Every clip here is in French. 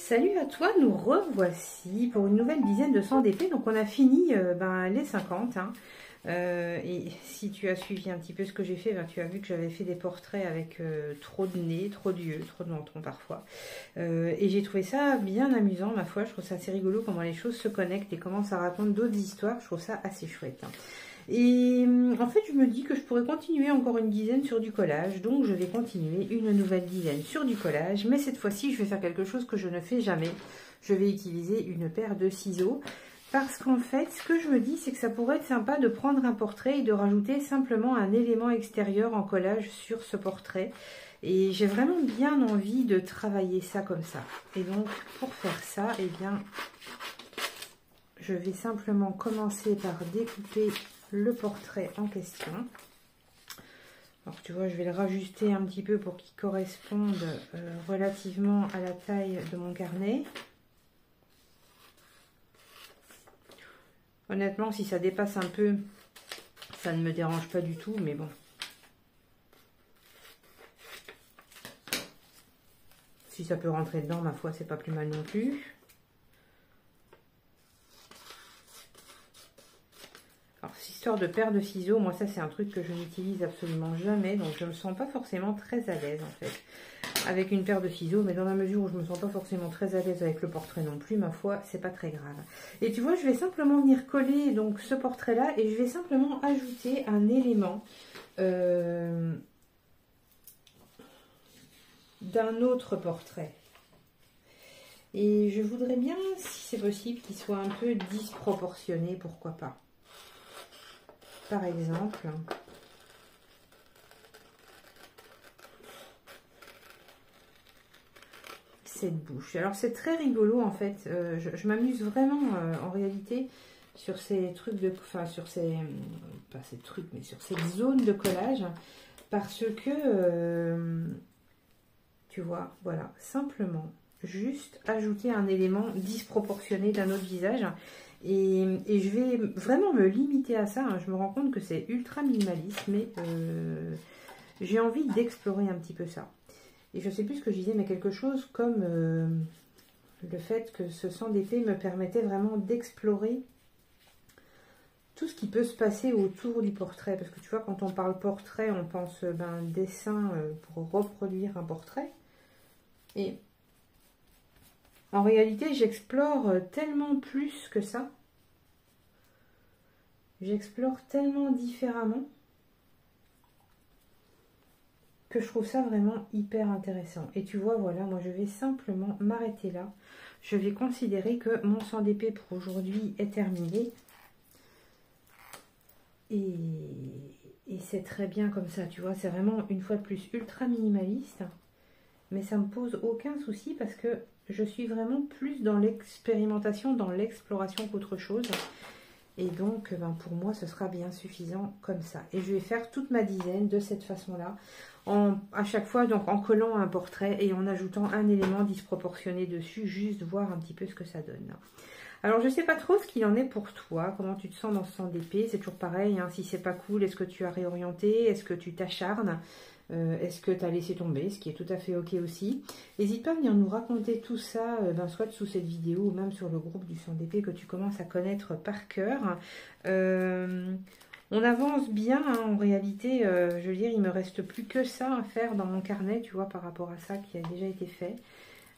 Salut à toi, nous revoici pour une nouvelle dizaine de 100 d'épées. Donc on a fini les 50. Hein. Et si tu as suivi un petit peu ce que j'ai fait, tu as vu que j'avais fait des portraits avec trop de nez, trop d'yeux, trop de menton parfois. Et j'ai trouvé ça bien amusant, ma foi. Je trouve ça assez rigolo comment les choses se connectent et comment ça raconte d'autres histoires. Je trouve ça assez chouette. Hein. Et en fait, je me dis que je pourrais continuer encore une dizaine sur du collage. Donc, je vais continuer une nouvelle dizaine sur du collage. Mais cette fois-ci, je vais faire quelque chose que je ne fais jamais. Je vais utiliser une paire de ciseaux. Parce qu'en fait, ce que je me dis, c'est que ça pourrait être sympa de prendre un portrait et de rajouter simplement un élément extérieur en collage sur ce portrait. Et j'ai vraiment bien envie de travailler ça comme ça. Et donc, pour faire ça, eh bien, je vais simplement commencer par découper le portrait en question. Alors tu vois, je vais le rajuster un petit peu pour qu'il corresponde relativement à la taille de mon carnet. Honnêtement, si ça dépasse un peu, ça ne me dérange pas du tout, mais bon. Si ça peut rentrer dedans, ma foi, c'est pas plus mal non plus. Alors, cette histoire de paire de ciseaux, moi ça c'est un truc que je n'utilise absolument jamais, donc je me sens pas forcément très à l'aise en fait avec une paire de ciseaux, mais dans la mesure où je me sens pas forcément très à l'aise avec le portrait non plus, ma foi, c'est pas très grave. Et tu vois, je vais simplement venir coller donc ce portrait là et je vais simplement ajouter un élément d'un autre portrait. Et je voudrais bien, si c'est possible, qu'il soit un peu disproportionné, pourquoi pas. Par exemple, cette bouche. Alors c'est très rigolo en fait, je m'amuse vraiment en réalité sur ces trucs de, enfin sur ces, pas ces trucs, mais sur cette zone de collage, parce que, tu vois, voilà, simplement, juste ajouter un élément disproportionné d'un autre visage. Et je vais vraiment me limiter à ça. Hein. Je me rends compte que c'est ultra minimaliste, mais j'ai envie d'explorer un petit peu ça. Et je sais plus ce que je disais, mais quelque chose comme le fait que ce 100 d'épée me permettait vraiment d'explorer tout ce qui peut se passer autour du portrait. Parce que tu vois, quand on parle portrait, on pense dessin pour reproduire un portrait. Et en réalité, j'explore tellement plus que ça. J'explore tellement différemment que je trouve ça vraiment hyper intéressant. Et tu vois, voilà, moi je vais simplement m'arrêter là. Je vais considérer que mon 100 d'épée pour aujourd'hui est terminé. Et c'est très bien comme ça, tu vois. C'est vraiment, une fois de plus, ultra minimaliste. Mais ça me pose aucun souci parce que je suis vraiment plus dans l'expérimentation, dans l'exploration qu'autre chose. Et donc, pour moi, ce sera bien suffisant comme ça. Et je vais faire toute ma dizaine de cette façon-là. À chaque fois, donc en collant un portrait et en ajoutant un élément disproportionné dessus, juste voir un petit peu ce que ça donne. Alors, je ne sais pas trop ce qu'il en est pour toi, comment tu te sens dans ce 100 d'épée. C'est toujours pareil, hein, si c'est pas cool, est-ce que tu as réorienté, est-ce que tu t'acharnes, est-ce que tu as laissé tomber, ce qui est tout à fait ok aussi. N'hésite pas à venir nous raconter tout ça, soit sous cette vidéo ou même sur le groupe du 100 d'épée que tu commences à connaître par cœur. On avance bien, hein, en réalité, je veux dire, il me reste plus que ça à faire dans mon carnet, tu vois, par rapport à ça qui a déjà été fait.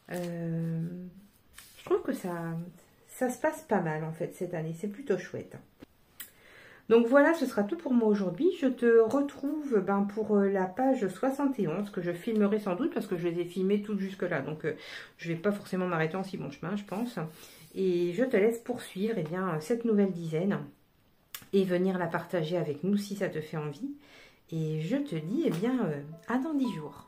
Je trouve que ça se passe pas mal, en fait, cette année. C'est plutôt chouette. Donc voilà, ce sera tout pour moi aujourd'hui. Je te retrouve pour la page 71, que je filmerai sans doute, parce que je les ai filmées toutes jusque-là. Donc je ne vais pas forcément m'arrêter en si bon chemin, je pense. Et je te laisse poursuivre cette nouvelle dizaine et venir la partager avec nous si ça te fait envie. Et je te dis à dans 10 jours.